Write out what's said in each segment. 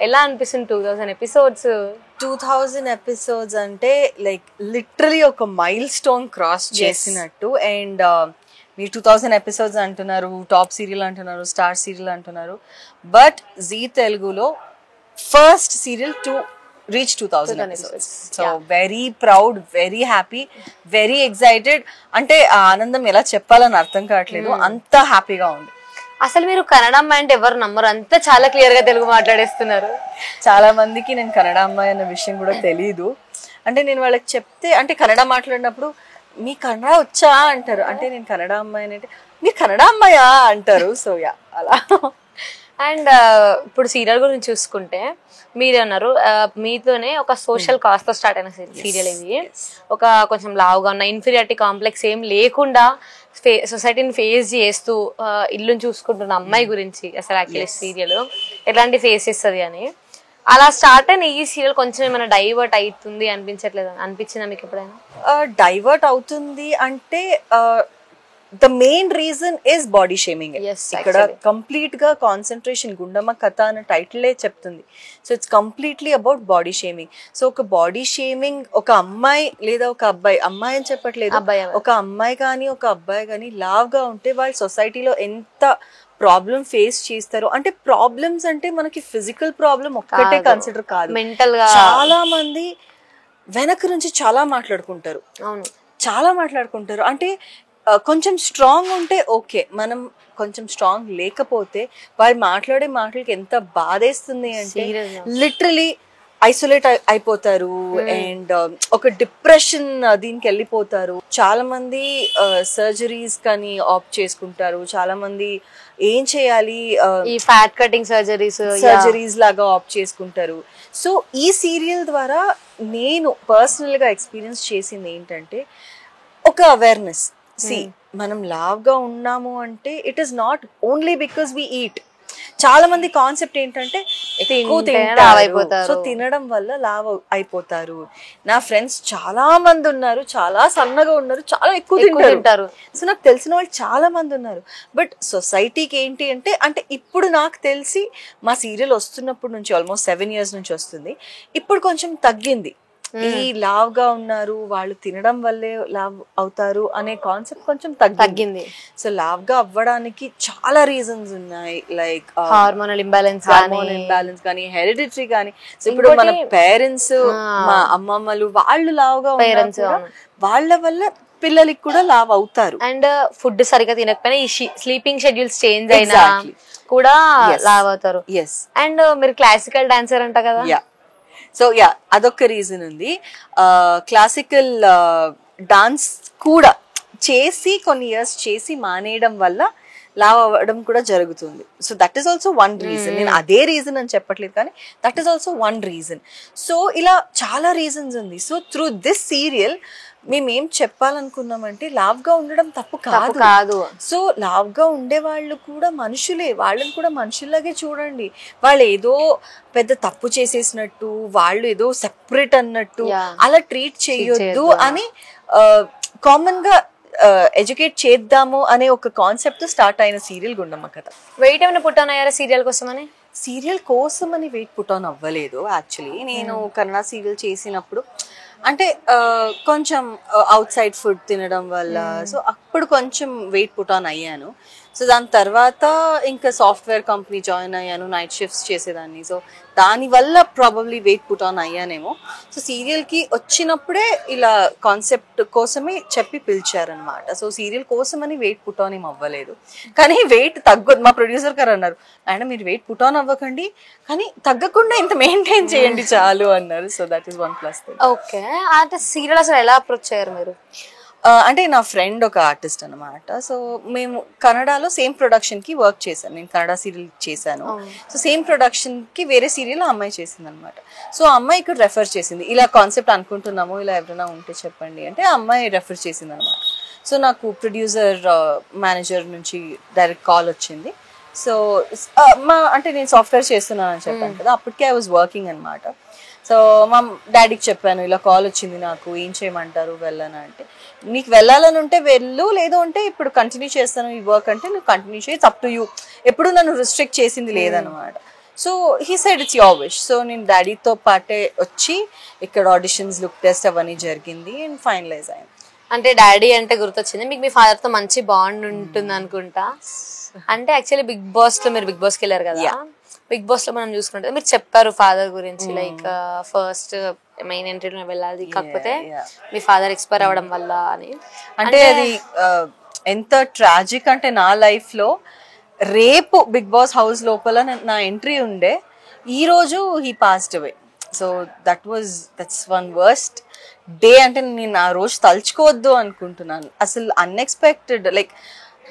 ఎలా అనిపిస్తుంది 2000 episodes? 2000 episodes అంటే లైక్ లిటరలీ ఒక మైల్ స్టోన్ క్రాస్ చేసినట్టు. అండ్ మీరు 2000 ఎపిసోడ్స్ అంటున్నారు, టాప్ సీరియల్ అంటున్నారు, స్టార్ సీరియల్ అంటున్నారు, బట్ జీ తెలుగులో first serial to reach 2000 episodes. So very proud, very happy, very excited. అంటే ఆ ఆనందం ఎలా చెప్పాలని అర్థం కావట్లేదు, అంత హ్యాపీగా ఉంది. అసలు మీరు కన్నడ అమ్మాయి అంటే ఎవరు నమ్మరు, అంతా చాలా క్లియర్ గా తెలుగు మాట్లాడేస్తున్నారు. చాలా మందికి నేను కన్నడ అమ్మాయి అన్న విషయం కూడా తెలీదు. అంటే నేను వాళ్ళకి చెప్తే, అంటే కన్నడ మాట్లాడినప్పుడు మీ కన్నడ వచ్చా అంటారు. అంటే నేను కన్నడ అమ్మాయి అంటే మీరు కన్నడ అమ్మాయా అంటారు. సో యా అలా. అండ్ ఇప్పుడు సీరియల్ గురించి చూసుకుంటే మీరు అన్నారు మీతోనే ఒక సోషల్ కాస్ట్ తో స్టార్ట్ అయిన సీరియల్ ఇది. ఒక కొంచెం లావుగా ఉన్న ఇన్ఫీరియారిటీ కాంప్లెక్స్ ఏం లేకుండా సొసైటీని ఫేస్ చేస్తూ ఇల్లుని చూసుకుంటున్న అమ్మాయి గురించి అసలు యాక్చువల్లీ సీరియల్ ఎట్లాంటి ఫేస్ చేస్తుంది అని. అలా స్టార్ట్ అయిన ఈ సీరియల్ కొంచెం ఏమైనా డైవర్ట్ అవుతుంది అనిపించట్లేదు, అనిపించిందా మీకు ఎప్పుడైనా? డైవర్ట్ అవుతుంది అంటే the main reason is body shaming. ఇక్కడ కంప్లీట్ గా కాన్సన్ట్రేషన్ గుండమ్మ కథ అనే టైటిలే చెప్తుంది. So it's completely about body shaming. So ఒక బాడీ షేమింగ్ ఒక అమ్మాయి లేదా ఒక అబ్బాయి, అమ్మాయి అని చెప్పట్లేదు, ఒక అమ్మాయి కానీ ఒక అబ్బాయి కానీ లావ్గా ఉంటే వాళ్ళు సొసైటీలో ఎంత ప్రాబ్లం ఫేస్ చేస్తారు. అంటే ప్రాబ్లమ్స్ అంటే మనకి ఫిజికల్ ప్రాబ్లం ఒక్కటే కన్సిడర్ కాదు, మెంటల్ గా చాలా మంది వెనక నుంచి చాలా మాట్లాడుకుంటారు. చాలా మాట్లాడుకుంటారు. అంటే కొంచెం స్ట్రాంగ్ ఉంటే ఓకే, మనం కొంచెం స్ట్రాంగ్ లేకపోతే వాళ్ళు మాట్లాడే మాటలకి ఎంత బాధేస్తుంది అంటే లిటరలీ ఐసోలేట్ అయిపోతారు. అండ్ ఒక డిప్రెషన్ దీనికి వెళ్ళిపోతారు. చాలా మంది సర్జరీస్ కానీ ఆప్ట్ చేసుకుంటారు. చాలా మంది ఏం చేయాలి, ఈ ఫ్యాట్ కటింగ్ సర్జరీస్ లాగా ఆప్ట్ చేసుకుంటారు. సో ఈ సీరియల్ ద్వారా నేను పర్సనల్ గా ఎక్స్పీరియన్స్ చేసింది ఏంటంటే ఒక అవేర్నెస్. మనం లావ్గా ఉన్నాము అంటే it is not only because we eat. చాలా మంది కాన్సెప్ట్ ఏంటంటే ఎక్కువ తింటారు, సో తినడం వల్ల లావ్ అయిపోతారు. నా ఫ్రెండ్స్ చాలా మంది ఉన్నారు, చాలా సన్నగా ఉన్నారు, చాలా ఎక్కువ తింటారు. సో నాకు తెలిసిన వాళ్ళు చాలా మంది ఉన్నారు. బట్ సొసైటీకి ఏంటి అంటే, అంటే ఇప్పుడు నాకు తెలిసి మా సీరియల్ వస్తున్నప్పటి నుంచి ఆల్మోస్ట్ 7 years నుంచి వస్తుంది, ఇప్పుడు కొంచెం తగ్గింది. ఈ లావ్గా ఉన్నారు వాళ్ళు తినడం వల్లే లావ్ అవుతారు అనే కాన్సెప్ట్ కొంచెం తగ్గింది. సో లావ్గా అవ్వడానికి చాలా రీజన్స్ ఉన్నాయి, లైక్ హార్మోనల్ ఇంబ్యాలెన్స్ కానీ హెరిడిటరీ కానీ. సో ఇప్పుడు మన పేరెంట్స్, మా అమ్మమ్మలు వాళ్ళు లావ్గా ఉన్నారు, వాళ్ళ వల్ల పిల్లలకి కూడా లావ్ అవుతారు. అండ్ ఫుడ్ సరిగా తినకపోయినా ఈ స్లీపింగ్ షెడ్యూల్స్ చేంజ్ అయినా కూడా లావ్ అవుతారు. అండ్ మీరు క్లాసికల్ డాన్సర్ అంట కదా? సో యా అదొక రీజన్ ఉంది. క్లాసికల్ డాన్స్ కూడా చేసి కొన్ని ఇయర్స్ చేసి మానేయడం వల్ల లావ్ అవ్వడం కూడా జరుగుతుంది. So that is also one reason. నేను అదే రీజన్ అని చెప్పట్లేదు, కానీ that is also one reason. So ఇలా చాలా రీజన్స్ ఉంది. సో త్రూ దిస్ సీరియల్ మేమేం చెప్పాలనుకున్నామంటే లావ్గా ఉండడం తప్పు కాదు. సో లావ్గా ఉండే వాళ్ళు కూడా మనుషులే, వాళ్ళని కూడా మనుషుల్లాగే చూడండి. వాళ్ళు ఏదో పెద్ద తప్పు చేసేసినట్టు, వాళ్ళు ఏదో సెపరేట్ అన్నట్టు అలా ట్రీట్ చేయొద్దు అని కామన్ గా ఎడ్యుకేట్ చేద్దాము అనే ఒక కాన్సెప్ట్ స్టార్ట్ అయిన సీరియల్ గుండమ్మ కథ. వెయిట్ ఏమైనా పుట్ ఆన్ అయ్యారా సీరియల్ కోసమని? సీరియల్ కోసం అని వెయిట్ పుట్ ఆన్ అవ్వలేదు. యాక్చువల్లీ నేను కన్నడ సీరియల్ చేసినప్పుడు అంటే కొంచెం అవుట్ సైడ్ ఫుడ్ తినడం వల్ల సో అప్పుడు కొంచెం వెయిట్ పుట్ ఆన్ అయ్యాను. సో దాని తర్వాత ఇంకా సాఫ్ట్వేర్ కంపెనీ జాయిన్ అయ్యాను, నైట్ షిఫ్ట్స్ చేసేదాన్ని. సో దానివల్ల ప్రాబబ్లీ వెయిట్ పుట్ ఆన్ అయ్యానేమో. సో సీరియల్కి వచ్చినప్పుడే ఇలా కాన్సెప్ట్ కోసమే చెప్పి పిలిచారనమాట. సో సీరియల్ కోసమని వెయిట్ పుట్ ఆన్ ఏం అవ్వలేదు, కానీ వెయిట్ తగ్గదు. మా ప్రొడ్యూసర్ గారు అన్నారు, ఆయన మీరు వెయిట్ పుట్ ఆన్ అవ్వకండి కానీ తగ్గకుండా ఇంత మెయింటైన్ చేయండి చాలు అన్నారు. So that is 1+ thing. Okay, అంటే సీరియల్ అసలు ఎలా అప్రోచ్ అయ్యారు మీరు? అంటే నా ఫ్రెండ్ ఒక ఆర్టిస్ట్ అనమాట. సో మేము కన్నడలో సేమ్ ప్రొడక్షన్ కి వర్క్ చేశాను. నేను కన్నడ సీరియల్ చేశాను. సో సేమ్ ప్రొడక్షన్ కి వేరే సీరియల్ ఆ అమ్మాయి చేసింది అనమాట. సో ఆ అమ్మాయి ఇక్కడ రెఫర్ చేసింది, ఇలా కాన్సెప్ట్ అనుకుంటున్నాము, ఇలా ఎవరైనా ఉంటే చెప్పండి అంటే ఆ అమ్మాయి రెఫర్ చేసింది అనమాట. సో నాకు ప్రొడ్యూసర్ మేనేజర్ నుంచి డైరెక్ట్ కాల్ వచ్చింది. సో అంటే నేను సాఫ్ట్వేర్ చేస్తున్నాను అని చెప్పాను కదా, అప్పటికే ఐ వాజ్ వర్కింగ్ అనమాట. సో మా డాడీకి చెప్పాను, ఇలా కాల్ వచ్చింది నాకు, ఏం చేయమంటారు వెళ్ళనా అంటే, నీకు వెళ్ళాలని ఉంటే వెళ్ళు, లేదు అంటే ఇప్పుడు కంటిన్యూ చేస్తాను ఈ వర్క్ అంటే నువ్వు కంటిన్యూ చేయి, అప్ టు యూ. ఎప్పుడు నన్ను రిస్ట్రిక్ట్ చేసింది లేదనమాట. So he side it's your wish. So నేను డాడీతో పాటే వచ్చి ఇక్కడ ఆడిషన్స్, లుక్ టెస్ట్ అవన్నీ జరిగింది అండ్ ఫైనలైజ్ అయింది. అంటే డాడీ అంటే గుర్తొచ్చింది, మీకు మీ ఫాదర్ తో మంచి బాండ్ ఉంటుంది అనుకుంటా. అంటే యాక్చువల్లీ బిగ్ బాస్ లో మీరు బిగ్ బాస్ కి వెళ్ళారు కదా, బిగ్ బాస్ లో మనం చూసుకుంటే మీరు చెప్పారు ఫాదర్ గురించి, లైక్ ఫస్ట్ మెయిన్ ఎంట్రీలో వెళ్ళాలి, కాకపోతే మీ ఫాదర్ ఎక్స్పైర్ అవ్వడం వల్ల అని. అంటే అది ఎంత ట్రాజిక్ అంటే నా లైఫ్ లో రేపు బిగ్ బాస్ హౌస్ లోపల నా ఎంట్రీ ఉండే, ఈ రోజు he passed away. So that's one worst day. అంటే నేను ఆ రోజు తలుచుకోవద్దు అనుకుంటున్నాను. అసలు అన్ఎక్స్పెక్టెడ్, లైక్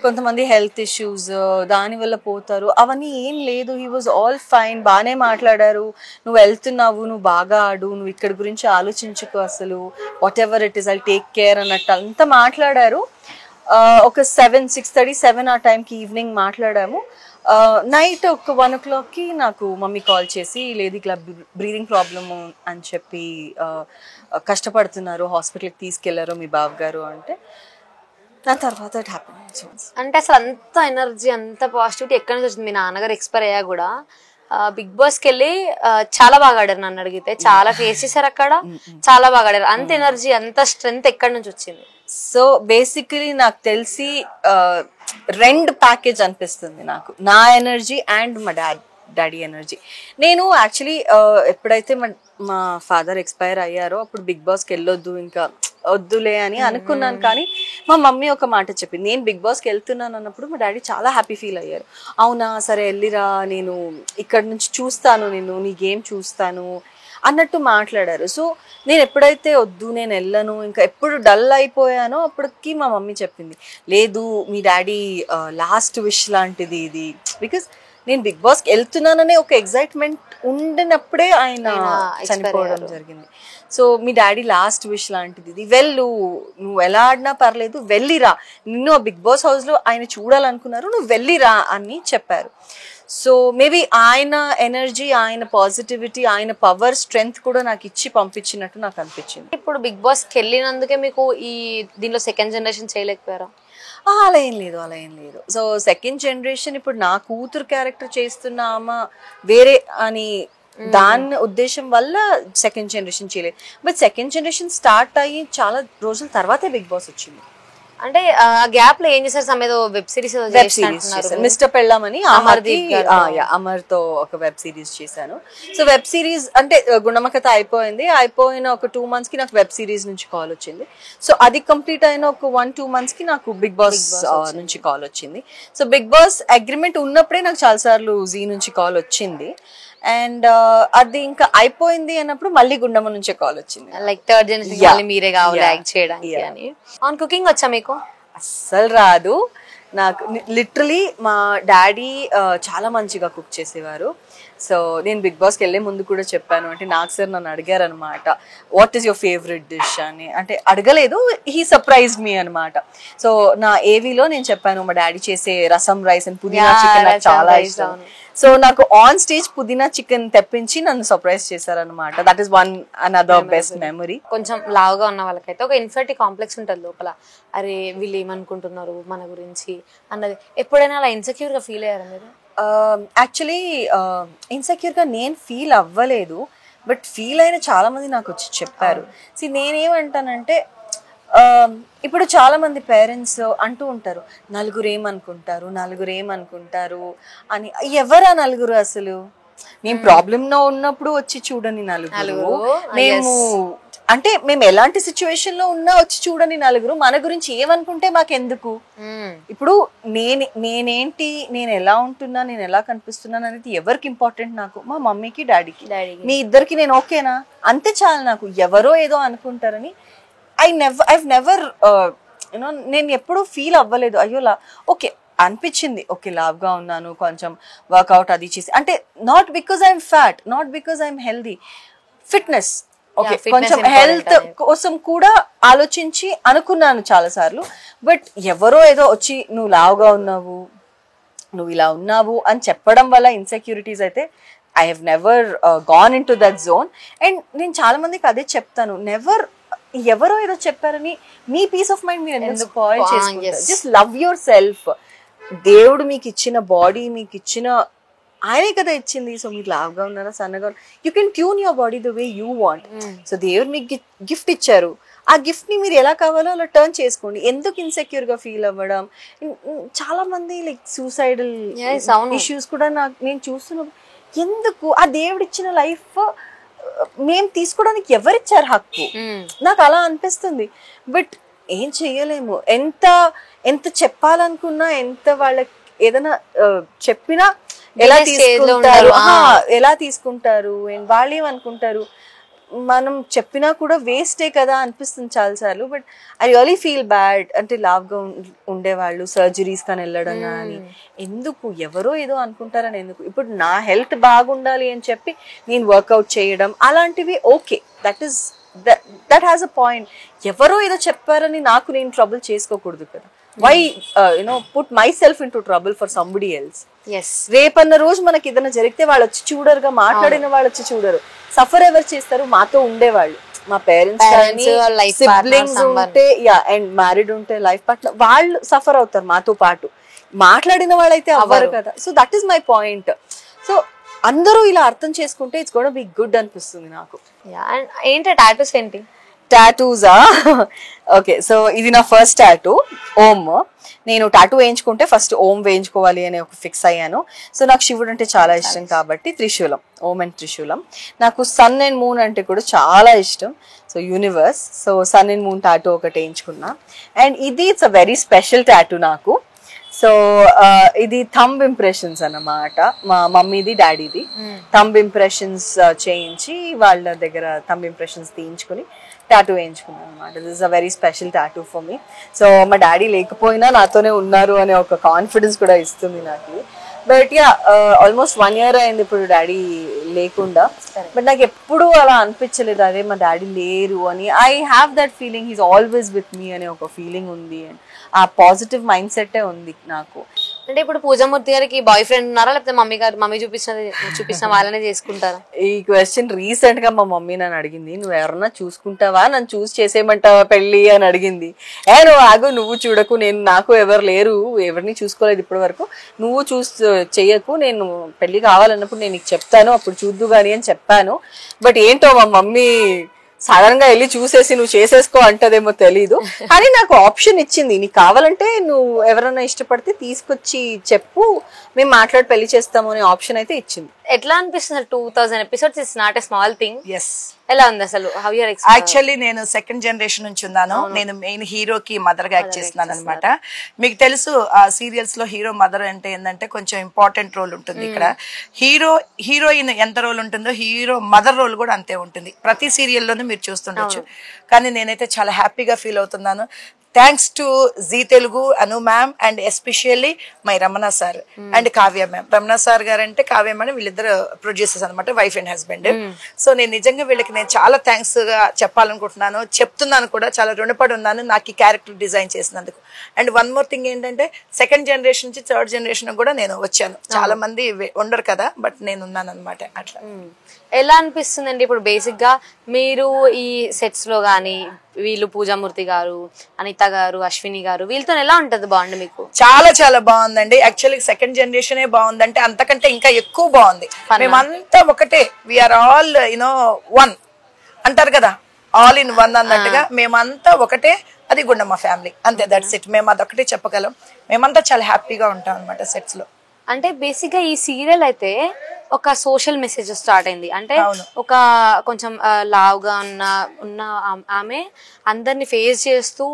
కొంతమంది హెల్త్ ఇష్యూస్ దాని వల్ల పోతారు, అవన్నీ ఏం లేదు. హీ వాజ్ ఆల్ ఫైన్, బాగానే మాట్లాడారు, నువ్వు వెళ్తున్నావు, నువ్వు బాగా ఆడు, నువ్వు ఇక్కడ గురించి ఆలోచించుకో, అసలు what ever it is I take care అన్నట్టు అంతా మాట్లాడారు. ఒక 6:30, 7 ఆ టైంకి ఈవినింగ్ మాట్లాడాము. నైట్ ఒక 1 o'clockకి నాకు మమ్మీ కాల్ చేసి, లేదు ఇట్లా బ్రీతింగ్ ప్రాబ్లము అని చెప్పి కష్టపడుతున్నారు, హాస్పిటల్కి తీసుకెళ్లారు మీ బావగారు అంటే, దాని తర్వాత ఇట్ హ్యాపెన్. అంటే అసలు అంత ఎనర్జీ, అంత పాజిటివిటీ ఎక్కడి నుంచి వచ్చింది? మీ నాన్నగారు ఎక్స్పైర్ అయ్యా కూడా బిగ్ బాస్ కి వెళ్ళి చాలా బాగా ఆడారు. నన్ను అడిగితే చాలా ఫేస్ చేశారు అక్కడ, చాలా బాగా ఆడారు. అంత ఎనర్జీ, అంత స్ట్రెంగ్త్ ఎక్కడి నుంచి వచ్చింది? సో బేసికలీ నాకు తెలిసి 2 ప్యాకేజ్ అనిపిస్తుంది నాకు, నా ఎనర్జీ అండ్ మా డాడీ ఎనర్జీ. నేను యాక్చువల్లీ ఎప్పుడైతే మా ఫాదర్ ఎక్స్పైర్ అయ్యారో అప్పుడు బిగ్ బాస్కి వెళ్ళొద్దు, ఇంకా వద్దులే అని అనుకున్నాను. కానీ మా మమ్మీ ఒక మాట చెప్పింది, నేను బిగ్ బాస్కి వెళ్తున్నాను అన్నప్పుడు మా డాడీ చాలా హ్యాపీ ఫీల్ అయ్యారు. అవునా, సరే వెళ్ళిరా, నేను ఇక్కడ నుంచి చూస్తాను, నీ గేమ్ చూస్తాను అన్నట్టు మాట్లాడారు. సో నేను ఎప్పుడైతే వద్దు నేను వెళ్ళను, ఇంకా ఎప్పుడు డల్ అయిపోయానో అప్పటికి మా మమ్మీ చెప్పింది, లేదు మీ డాడీ లాస్ట్ విష్ లాంటిది ఇది. బికాస్ నేను బిగ్ బాస్కి వెళ్తున్నాననే ఒక ఎగ్జైట్మెంట్ ఉండినప్పుడే ఆయన చనిపోవడం జరిగింది. సో మీ డాడీ లాస్ట్ విష్ లాంటిది ఇది, వెళ్ళు, నువ్వు ఎలా ఆడినా పర్లేదు, వెళ్ళిరా, నిన్ను ఆ బిగ్ బాస్ హౌస్లో ఆయన చూడాలనుకున్నారు, నువ్వు వెళ్ళిరా అని చెప్పారు. సో మేబీ ఆయన ఎనర్జీ, ఆయన పాజిటివిటీ, ఆయన పవర్, స్ట్రెంగ్త్ కూడా నాకు ఇచ్చి పంపించినట్టు నాకు అనిపించింది. ఇప్పుడు బిగ్ బాస్కి వెళ్ళినందుకే మీకు ఈ దీనిలో సెకండ్ జనరేషన్ చేయలేకపోయారా? అలా ఏం లేదు. సో సెకండ్ జనరేషన్ ఇప్పుడు నా కూతురు క్యారెక్టర్ చేస్తున్న ఆమె వేరే అని దాని ఉద్దేశం వల్ల సెకండ్ జనరేషన్ చేయలేదు. బట్ సెకండ్ జనరేషన్ స్టార్ట్ అయ్యి చాలా రోజుల తర్వాతే బిగ్ బాస్ వచ్చింది. అంటే ఆ గ్యాప్ లో ఏం చేశారు? సమేదో వెబ్ సిరీస్ మిస్టర్ పెళ్ళాం అని అమర్ తో ఒక వెబ్ సిరీస్ చేశాను. సో వెబ్ సిరీస్ అంటే గుండమ్మ కథ అయిపోయిన ఒక 2 months కి నాకు వెబ్ సిరీస్ నుంచి కాల్ వచ్చింది. సో అది కంప్లీట్ అయిన ఒక 1-2 months కి నాకు బిగ్ బాస్ నుంచి కాల్ వచ్చింది. సో బిగ్ బాస్ అగ్రిమెంట్ ఉన్నప్పుడే నాకు చాలా సార్లు జీ నుంచి కాల్ వచ్చింది. అండ్ అది ఇంకా అయిపోయింది అన్నప్పుడు మళ్ళీ గుండమ్మ నుంచే కాల్ వచ్చింది, లైక్ థర్డ్ జనరేషన్ మీరే కావాలి యాక్ట్ చేయడానికి అని. ఆన్ కుకింగ్ వచ్చా మీకు? అస్సలు రాదు నాకు. లిటరలీ మా డాడీ చాలా మంచిగా కుక్ చేసేవారు. సో నేను బిగ్ బాస్కి వెళ్ళే ముందు కూడా చెప్పాను, అంటే నాకు సార్ నన్ను అడిగారు అనమాట, what is your favourite dish అని. అంటే అడగలేదు, హీ సర్ప్రైజ్డ్ మీ అనమాట. సో నా ఏవీలో నేను చెప్పాను మా డాడీ చేసే రసం రైస్ అండ్ పుదీనా చికెన్ నాకు చాలా ఇష్టం. సో నాకు ఆన్ స్టేజ్ పుదీనా చికెన్ తెప్పించి నన్ను సర్ప్రైజ్ చేశారనమాట. That is another best memory. కొంచెం లావుగా ఉన్న వాళ్ళకైతే ఒక ఇన్ఫెరిటీ కాంప్లెక్స్ ఉంటుంది లోపల, అరే వీళ్ళు ఏమనుకుంటున్నారు మన గురించి అన్నది. ఎప్పుడైనా అలా ఇన్సెక్యూర్ గా ఫీల్ అయ్యారా మీరు? యాక్చువల్లీ ఇన్సెక్యూర్ గా నేను ఫీల్ అవ్వలేదు, బట్ ఫీల్ అయిన చాలా మంది నాకు వచ్చి చెప్పారు. నేనేమంటానంటే ఇప్పుడు చాలా మంది పేరెంట్స్ అంటూ ఉంటారు, నలుగురు ఏమనుకుంటారు అని. ఎవరా నలుగురు? అసలు నేను ప్రాబ్లమ్ లో ఉన్నప్పుడు వచ్చి చూడని నలుగురు, మేము ఎలాంటి సిచ్యువేషన్ లో ఉన్నా వచ్చి చూడని నలుగురు, మన గురించి ఏమనుకుంటే మాకెందుకు? ఇప్పుడు నేనేంటి, నేను ఎలా ఉంటున్నా, నేను ఎలా కనిపిస్తున్నాను అనేది ఎవరికి ఇంపార్టెంట్? నాకు మా మమ్మీకి డాడీకి. మీ ఇద్దరికి నేను ఓకేనా, అంతే చాలు నాకు. ఎవరో ఏదో అనుకుంటారని I've never నేను ఎప్పుడూ ఫీల్ అవ్వలేదు. అయ్యోలా ఓకే అనిపించింది, ఓకే లావ్గా ఉన్నాను, కొంచెం వర్కౌట్ అది చేసి, అంటే not because I'm fat, not because I'm healthy, fitness okay, కొంచెం హెల్త్ కోసం కూడా ఆలోచించి అనుకున్నాను చాలా సార్లు. బట్ ఎవరో ఏదో వచ్చి నువ్వు లావుగా ఉన్నావు, నువ్వు ఇలా ఉన్నావు అని చెప్పడం వల్ల ఇన్సెక్యూరిటీస్ అయితే I have never gone in to that zone. And నేను చాలా మందికి అదే చెప్తాను, నెవర్ ఎవరో ఏదో చెప్పారని మీ పీస్ ఆఫ్ మైండ్ మీరు ఎందుకు స్పాయిల్ చేసుకుంటారు? Just love your self. దేవుడు మీకు ఇచ్చిన బాడీ, మీకు ఇచ్చిన ఆయనే కదా ఇచ్చింది. సో మీరు లావుగా ఉన్నారా, సన్నగా ఉన్నా, you can tune your body the way you want. So దేవుడు మీకు గిఫ్ట్ ఇచ్చారు, ఆ గిఫ్ట్ ని మీరు ఎలా కావాలో అలా టర్న్ చేసుకోండి. ఎందుకు ఇన్సెక్యూర్ గా ఫీల్ అవ్వడం? చాలా మంది లైక్ సూసైడల్ ఇష్యూస్ కూడా నేను చూస్తున్నా. ఎందుకు? ఆ దేవుడు ఇచ్చిన లైఫ్ మేము తీసుకోవడానికి ఎవరిచ్చారు హక్కు? నాకు అలా అనిపిస్తుంది. బట్ ఏం చెయ్యలేము. ఎంత చెప్పాలనుకున్నా, ఎంత వాళ్ళకి ఏదైనా చెప్పినా ఎలా తీసుకుంటారు వాళ్ళు ఏమనుకుంటారు, మనం చెప్పినా కూడా వేస్టే కదా అనిపిస్తుంది చాలాసార్లు. But I really feel bad. అంటే లావ్గా ఉండేవాళ్ళు సర్జరీస్ కానీ వెళ్ళడం కానీ ఎందుకు? ఎవరో ఏదో అనుకుంటారని ఎందుకు? ఇప్పుడు నా హెల్త్ బాగుండాలి అని చెప్పి నేను వర్కౌట్ చేయడం అలాంటివి okay, that has a point. ఎవరో ఏదో చెప్పారని నాకు నేను ట్రబుల్ చేసుకోకూడదు కదా. Why put myself into trouble for somebody else? రేపన్న రోజు మనకి ఏదైనా జరిగితే వాళ్ళు వచ్చి చూడరుగా, మాట్లాడిన వాళ్ళు వచ్చి చూడరు. సఫర్ ఎవరు చేస్తారు? మాతో ఉండేవాళ్ళు, మా పేరెంట్స్ కానీ, సిబ్లింగ్స్ ఉంటే అండ్ మ్యారీడ్ ఉంటే లైఫ్ పార్ట్నర్, వాళ్ళు సఫర్ అవుతారు మాతో పాటు. మాట్లాడిన వాళ్ళైతే అవ్వరు కదా. So that is my point. So అందరూ ఇలా అర్థం చేసుకుంటే ఇట్స్ గోనా బి గుడ్ అనిపిస్తుంది నాకు. ఏంటి టాటూస్ ఏంటి? టాటూసా? ఓకే, సో ఇది నా ఫస్ట్ టాటూ, ఓం. నేను టాటూ వేయించుకుంటే ఫస్ట్ ఓం వేయించుకోవాలి అని ఒక ఫిక్స్ అయ్యాను. సో నాకు శివుడు అంటే చాలా ఇష్టం కాబట్టి త్రిశూలం, ఓం అండ్ త్రిశూలం. నాకు సన్ అండ్ మూన్ అంటే కూడా చాలా ఇష్టం. So universe, so sun and moon tattoo ఒకటి వేయించుకున్నా. అండ్ ఇది it's a very special tattoo నాకు. సో ఇది థంబ్ ఇంప్రెషన్స్ అన్నమాట. మా మమ్మీది డాడీది థంబ్ ఇంప్రెషన్స్ చేయించి వాళ్ళ దగ్గర థంబ్ ఇంప్రెషన్స్ తీయించుకుని టాటూ వేయించుకున్నాను అనమాట. This is a very special tattoo for me. So మా డాడీ లేకపోయినా నాతోనే ఉన్నారు అనే ఒక కాన్ఫిడెన్స్ కూడా ఇస్తుంది నాకు. బట్ ఆల్మోస్ట్ 1 year అయింది ఇప్పుడు డాడీ లేకుండా. బట్ నాకు ఎప్పుడూ అలా అనిపించలేదు అదే మా డాడీ లేరు అని. I have that feeling, he's always with me అనే ఒక ఫీలింగ్ ఉంది. అండ్ ఆ పాజిటివ్ మైండ్ సెట్టే ఉంది నాకు. అంటే ఇప్పుడు పూజామూర్తి గారికి బాయ్ ఫ్రెండ్ ఉన్నారా, లేకపోతే మమ్మీ చూపించిన వాళ్ళనే చేసుకుంటారా? ఈ క్వశ్చన్ రీసెంట్ గా మా మమ్మీ నన్ను అడిగింది, నువ్వు ఎవరన్నా చూసుకుంటావా, నన్ను చూస్ చేసేయమంటావా పెళ్లి అని అడిగింది. నువ్వు ఆగు, నువ్వు చూడకు, నాకు ఎవరు లేరు, ఎవరిని చూసుకోలేదు ఇప్పటి వరకు, నువ్వు చెయ్యకు, నేను పెళ్లి కావాలన్నప్పుడు నేను నీకు చెప్తాను, అప్పుడు చూద్దు గాని అని చెప్పాను. బట్ ఏంటో మా మమ్మీ సడన్ గా వెళ్ళి చూసేసి నువ్వు చేసేసుకో అంటదేమో తెలీదు. కానీ నాకు ఆప్షన్ ఇచ్చింది, నీకు కావాలంటే నువ్వు ఎవరైనా ఇష్టపడితే తీసుకొచ్చి చెప్పు, మేము మాట్లాడి పెళ్లి చేస్తాము అనే ఆప్షన్ అయితే ఇచ్చింది. ఎట్లా అనిపిస్తుంది? 2000 episodes is not a small thing. Yes, ఎలా ఉంది అసలు? హౌ యు ఆర్ యాక్చువల్లీ నేను సెకండ్ జనరేషన్ నుంచి ఉన్నాను. నేను మెయిన్ హీరోకి మదర్ గా యాక్ట్ చేస్తున్నాను అనమాట. మీకు తెలుసు ఆ సీరియల్స్ లో హీరో మదర్ అంటే ఏంటంటే కొంచెం ఇంపార్టెంట్ రోల్ ఉంటుంది. ఇక్కడ హీరోయిన్ ఎంత రోల్ ఉంటుందో హీరో మదర్ రోల్ కూడా అంతే ఉంటుంది ప్రతి సీరియల్లోనూ మీరు చూస్తుండొచ్చు. కానీ నేనైతే చాలా హ్యాపీగా ఫీల్ అవుతున్నాను. Thanks to Zee Telugu, Anu ma'am, and especially my Ramana sir and Kavya ma'am. Ramana sir గారు అంటే కావ్య మేడం, వీళ్ళిద్దరు ప్రొడ్యూసర్స్ అనమాట, వైఫ్ అండ్ హస్బెండ్. సో నేను నిజంగా వీళ్ళకి నేను చాలా థ్యాంక్స్ గా చెప్పాలనుకుంటున్నాను, చెప్తున్నాను కూడా. చాలా రుణపడి ఉన్నాను నాకు ఈ క్యారెక్టర్ డిజైన్ చేసినందుకు. అండ్ వన్ మోర్ థింగ్ ఏంటంటే సెకండ్ జనరేషన్ నుంచి థర్డ్ జనరేషన్ కూడా నేను వచ్చాను. చాలా మంది ఉండరు కదా, బట్ నేను ఉన్నాను అనమాట. అట్లా ఎలా అనిపిస్తుందండి ఇప్పుడు బేసిక్ గా మీరు ఈ సెట్స్ లో గానీ, వీళ్ళు పూజామూర్తి గారు, అనిత గారు, అశ్విని గారు, వీళ్ళతో ఎలా ఉంటది బాండ్ మీకు? చాలా చాలా బాగుందండి. యాక్చువల్లీ సెకండ్ జనరేషన్ బాగుందంటే అంతకంటే ఇంకా ఎక్కువ బాగుంది. మేమంతా ఒకటే, వీఆర్ ఆల్ వన్ అంటారు కదా, ఆల్ ఇన్ వన్ అన్నట్టుగా మేమంతా ఒకటే. అది గుండమ్మ ఫ్యామిలీ, అంతే, దట్స్ ఇట్. మేము అదొకటే చెప్పగలం. మేమంతా చాలా హ్యాపీగా ఉంటాం అనమాట సెట్స్ లో. అంటే బేసిక్ గా ఈ సీరియల్ అయితే ఒక సోషల్ మెసేజ్ స్టార్ట్ అయింది. అంటే ఒక కొంచెం లావుగా ఉన్న ఆమె అందరిని ఫేస్ చేస్తూ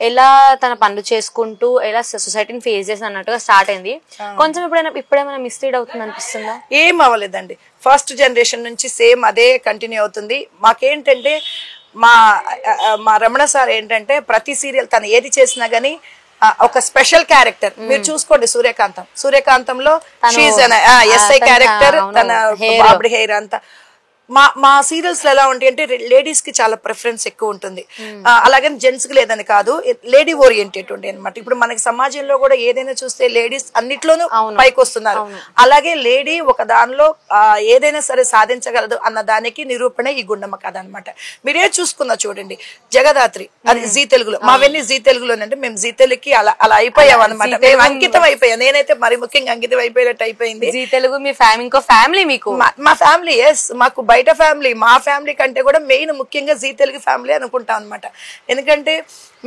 ఎలా తన పనులు చేసుకుంటూ ఎలా సొసైటీని ఫేస్ చేసి అన్నట్టుగా స్టార్ట్ అయింది. కొంచెం ఇప్పుడేమైనా మిస్లీడ్ అవుతుంది అనిపిస్తుందా? ఏం అవ్వలేదండి. ఫస్ట్ జనరేషన్ నుంచి సేమ్ అదే కంటిన్యూ అవుతుంది. మాకేంటంటే మా రమణ సార్ ఏంటంటే ప్రతి సీరియల్ తను ఏది చేసినా గానీ ఒక స్పెషల్ క్యారెక్టర్. మీరు చూసుకోండి సూర్యకాంతంలో ఎస్ఐ క్యారెక్టర్, తన బాబ్డ్ హెయిర్ అంతా మా సీరియల్స్ లో ఎలా ఉంటాయి అంటే లేడీస్ కి చాలా ప్రిఫరెన్స్ ఎక్కువ ఉంటుంది. అలాగని జెంట్స్ కి లేదని కాదు, లేడీ ఓరియంటెడ్ ఉంటాయి అనమాట. ఇప్పుడు మనకి సమాజంలో కూడా ఏదైనా చూస్తే లేడీస్ అన్నిట్లోనూ పైకి వస్తున్నారు. అలాగే లేడీ ఒక దానిలో ఏదైనా సరే సాధించగలదు అన్న దానికి నిరూపణ ఈ గుండమ్మ కథ అనమాట. మీరే చూసుకున్నా చూడండి, జగదాత్రి అది జీ తెలుగులో, మావన్నీ జీ తెలుగులోనంటే మేము జీ తెలుగుకి అలా అయిపోయాం అనమాట. మేము అంకితం అయిపోయాం. నేనైతే మరి ముఖ్యంగా అంకితం అయిపోయినట్టు అయిపోయింది. జీ తెలుగు మీ ఇంకో ఫ్యామిలీ, మీకు మా ఫ్యామిలీ. ఎస్, మాకు బయట ఫ్యామిలీ, మా ఫ్యామిలీ కంటే కూడా మెయిన్ ముఖ్యంగా జీ తెలుగు ఫ్యామిలీ అనుకుంటాం అనమాట. ఎందుకంటే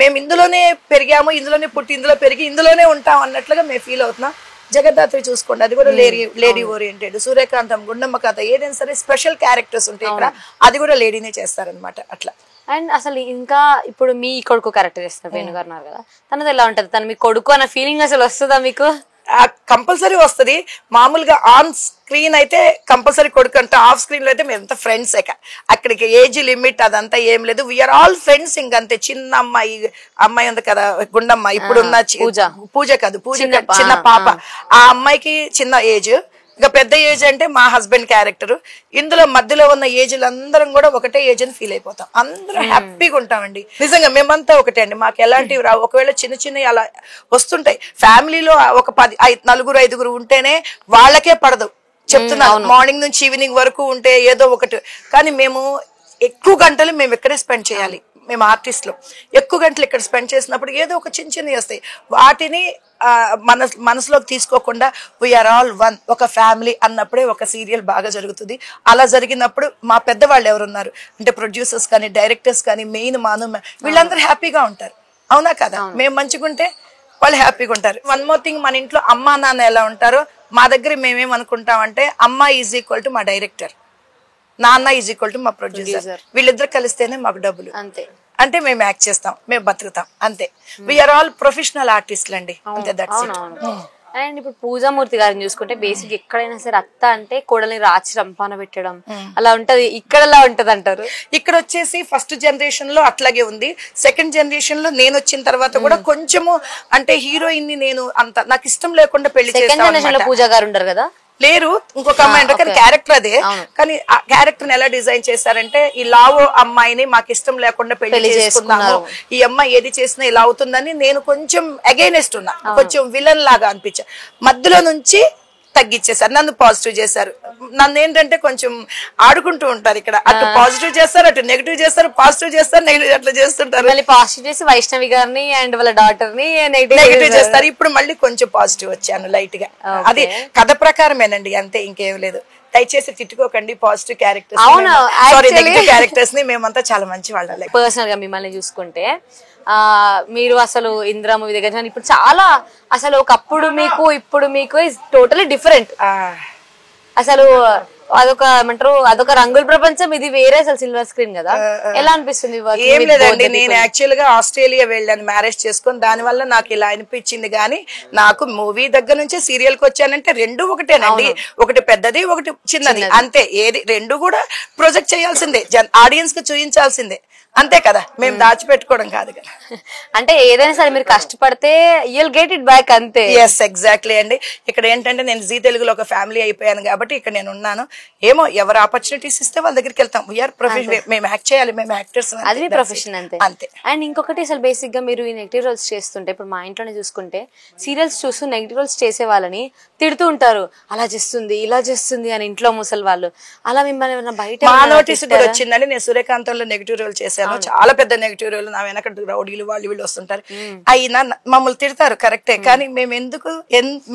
మేము ఇందులోనే పెరిగాము, ఇందులోనే పుట్టి ఇందులో పెరిగి ఇందులోనే ఉంటాం అన్నట్లుగా మేము ఫీల్ అవుతున్నాం. జగదాత్రి చూసుకోండి, అది కూడా లేడీ ఓరియంటెడ్. సూర్యకాంతం, గుండమ్మ కథ, ఏదైనా సరే స్పెషల్ క్యారెక్టర్స్ ఉంటాయి ఇక్కడ, అది కూడా లేడీనే చేస్తారనమాట అట్లా. అండ్ అసలు ఇంకా ఇప్పుడు మీ కొడుకు క్యారెక్టర్ చేస్తారు వేణుగారు కదా, తనది ఎలా ఉంటది? తను మీ కొడుకు అన్న ఫీలింగ్ అసలు వస్తుందా మీకు? కంపల్సరీ వస్తుంది. మామూలుగా ఆన్ స్క్రీన్ అయితే కంపల్సరీ కొడుకు అంటే, ఆఫ్ స్క్రీన్ లో అయితే మేమంతా ఫ్రెండ్స్. అక్కడికి ఏజ్ లిమిట్ అదంతా ఏం లేదు, వీఆర్ ఆల్ ఫ్రెండ్స్. ఇంకంతే. చిన్న అమ్మాయి ఉంది కదా గుండమ్మ, ఇప్పుడున్న పూజ కాదు, పూజ చిన్న పాప, ఆ అమ్మాయికి చిన్న ఏజ్. ఇక పెద్ద ఏజ్ అంటే మా హస్బెండ్ క్యారెక్టర్. ఇందులో మధ్యలో ఉన్న ఏజ్లు అందరం కూడా ఒకటే ఏజ్ అని ఫీల్ అయిపోతాం. అందరం హ్యాపీగా ఉంటామండి. నిజంగా మేమంతా ఒకటే అండి, మాకు ఎలాంటివి రావు. ఒకవేళ చిన్న చిన్న అలా వస్తుంటాయి. ఫ్యామిలీలో ఒక 4-5 ఉంటేనే వాళ్ళకే పడదు, చెప్తున్నాను. మార్నింగ్ నుంచి ఈవినింగ్ వరకు ఉంటే ఏదో ఒకటి. కానీ మేము ఎక్కువ గంటలు మేము ఇక్కడే స్పెండ్ చేయాలి. మేము ఆర్టిస్టులు ఎక్కువ గంటలు ఇక్కడ స్పెండ్ చేసినప్పుడు ఏదో ఒక చిన్నవి వస్తాయి. వాటిని మనసులోకి తీసుకోకుండా వీఆర్ ఆల్ వన్, ఒక ఫ్యామిలీ అన్నప్పుడే ఒక సీరియల్ బాగా జరుగుతుంది. అలా జరిగినప్పుడు మా పెద్దవాళ్ళు ఎవరున్నారు అంటే ప్రొడ్యూసర్స్ కానీ, డైరెక్టర్స్ కానీ, మెయిన్ వీళ్ళందరూ హ్యాపీగా ఉంటారు. అవునా కదా? మేము మంచిగుంటే వాళ్ళు హ్యాపీగా ఉంటారు. వన్ మోర్ థింగ్, మన ఇంట్లో అమ్మా నాన్న ఎలా ఉంటారో మా దగ్గర మేమేమనుకుంటామంటే, అమ్మ ఈజ్ ఈక్వల్ టు మా డైరెక్టర్, నాన్న ఈజ్ ఈక్వల్ టు మా ప్రొడ్యూసర్. వీళ్ళిద్దరు కలిస్తేనే మాకు డబ్బులు. అంతే. అంటే మేము యాక్ట్ చేస్తాం, మేము బతుకుతాం, అంతే. వీఆర్ ఆల్ ప్రొఫెషనల్ ఆర్టిస్టులు అండి, అంతే. That's it. అండ్ ఇప్పుడు పూజామూర్తి గారిని చూసుకుంటే బేసిక్ ఎక్కడైనా సరే అత్త అంటే కోడల్ని రాచి రంపాన పెట్టడం అలా ఉంటది. ఇక్కడ ఎలా ఉంటది అంటారు? ఇక్కడ వచ్చేసి ఫస్ట్ జనరేషన్ లో అట్లాగే ఉంది. సెకండ్ జనరేషన్ లో నేను వచ్చిన తర్వాత కూడా కొంచెము అంటే హీరోయిన్ ని నేను అంత నాకు ఇష్టం లేకుండా పెళ్లి చేస్తాను. పూజా గారు ఉండరు కదా, లేరు, ఇంకొక అమ్మాయి అంటే, కానీ క్యారెక్టర్ అదే. కానీ ఆ క్యారెక్టర్ ఎలా డిజైన్ చేశారంటే, ఈ లావో అమ్మాయిని మాకు ఇష్టం లేకుండా పెళ్లి చేసుకున్నాము, ఈ అమ్మాయి ఏది చేసినా ఇలా అవుతుందని నేను కొంచెం అగైనెస్ట్ ఉన్నా, కొంచెం విలన్ లాగా అనిపించా. మధ్యలో నుంచి తగ్గించేశారు, నన్ను పాజిటివ్ చేశారు. నన్ను ఏంటంటే కొంచెం ఆడుకుంటూ ఉంటారు ఇక్కడ, అటు పాజిటివ్ చేస్తారు, అటు నెగిటివ్ చేస్తారు, పాజిటివ్ చేస్తారు, నెగిటివ్ అట్లా చేస్తుంటారు. పాజిటివ్ చేసి వైష్ణవి గారిని అండ్ వాళ్ళ డాటర్ ని నెగిటివ్ చేస్తారు. ఇప్పుడు మళ్ళీ కొంచెం పాజిటివ్ వచ్చాను లైట్ గా. అది కథ ప్రకారమేనండి, అంతే, ఇంకేం లేదు. దయచేసి తిట్టుకోకండి. Positive characters, sorry negative characters ని మేమంతా చాలా మంచి వాళ్ళం. పర్సనల్ గా మిమ్మల్ని చూసుకుంటే మీరు అసలు ఇంద్ర మూవీ దగ్గర ఇప్పుడు చాలా అసలు ఒకప్పుడు మీకు ఇప్పుడు మీకు ఇస్ టోటలీ డిఫరెంట్. అసలు అదొక ఏమంటారు, అదొక రంగుల ప్రపంచం, ఇది వేరే అసలు సిల్వర్ స్క్రీన్ కదా. ఎలా అనిపిస్తుంది? ఏం లేదండి, నేను యాక్చువల్ గా ఆస్ట్రేలియా వెళ్ళాను మ్యారేజ్ చేసుకొని, దాని వల్ల నాకు ఇలా అనిపించింది. కానీ నాకు మూవీ దగ్గర నుంచి సీరియల్ కి వచ్చానంటే రెండు ఒకటేనండి, ఒకటి పెద్దది ఒకటి చిన్నది, అంతే. ఏది రెండు కూడా ప్రొజెక్ట్ చేయాల్సిందే, ఆడియన్స్ కి చూపించాల్సిందే, అంతే కదా. మేము దాచిపెట్టుకోవడం కాదు కదా. అంటే ఏదైనా సరే మీరు కష్టపడితే you'll get it back, అంతే. ఎస్, ఎగ్జాక్ట్లీ అండి. ఇక్కడ ఏంటంటే నేను జీ తెలుగులో ఒక ఫ్యామిలీ అయిపోయాను కాబట్టి ఇక్కడ నేను ఉన్నాను. ఏమో ఎవరు ఆపర్చునిటీస్ ఇస్తే వాళ్ళ దగ్గరికి వెళ్తాం. వీఆర్ ప్రొఫెషన్, మేము యాక్ట్ చేయాలి, మేము యాక్టర్స్, అది ప్రొఫెషన్, అంతే అంతే. అండ్ ఇంకొకటి అసలు బేసిక్ గా మీరు ఈ నెగిటివ్ రోల్స్ చేస్తుంటే, ఇప్పుడు మా ఇంట్లోనే చూసుకుంటే సీరియల్స్ చూస్తూ నెగిటివ్ రోల్స్ చేసే వాళ్ళని తిడుతూ ఉంటారు, అలా చేస్తుంది ఇలా చేస్తుంది అని ఇంట్లో ముసలి వాళ్ళు. అలా మిమ్మల్ని బయట మా నోటీస్ కూడా వచ్చిందండి. నేను సూర్యకాంతంలో నెగిటివ్ రోల్ చేశాను, చాలా పెద్ద నెగిటివ్ రోల్. నా వెనక రౌడీలు వాళ్ళు వీళ్ళు వస్తుంటారు, అయినా మమ్మల్ని తిడతారు, కరెక్టే. కానీ మేము ఎందుకు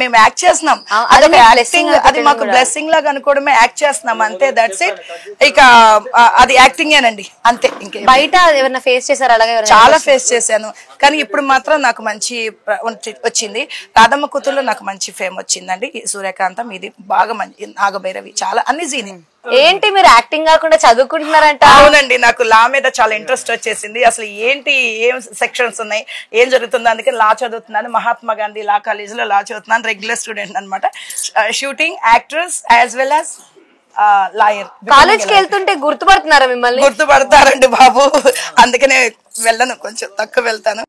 మేము యాక్ట్ చేస్తున్నాం, అదొక యాక్టింగ్, అది మాకు బ్లెస్సింగ్ లాగా అనుకోవడమే, యాక్ట్ చేస్తున్నాం, అంతే. That's it. ఇక అది యాక్టింగేనండి, అంతే. ఇంకే బయట ఎవరైనా ఫేస్ చేశారు? అలాగే చాలా ఫేస్ చేశాను, కానీ ఇప్పుడు మాత్రం నాకు మంచి వచ్చింది. రాధమ్మ కూతుర్లో నాకు మంచి ఫేమ్ వచ్చిందండి. సూర్యకాంతం ఇది బాగా మంచి, నాగభైరవి చాలా అన్ని జీని. ఏంటి మీరు యాక్టింగ్ కాకుండా చదువుకుంటున్నారంట? అవునండి, నాకు లా మీద చాలా ఇంట్రెస్ట్ వచ్చేసింది. అసలు ఏంటి, ఏం సెక్షన్స్ ఉన్నాయి, ఏం జరుగుతుంది, అందుకే లా చదువుతున్నాను. మహాత్మా గాంధీ లా కాలేజ్ లో లా చదువుతున్నాను, రెగ్యులర్ స్టూడెంట్ అనమాట. Shooting, actress as well as lawyer. College కి వెళ్తుంటే గుర్తుపడుతున్నారా మిమ్మల్ని? గుర్తుపడతారండి బాబు, అందుకనే వెళ్ళను, కొంచెం తక్కువ వెళ్తాను.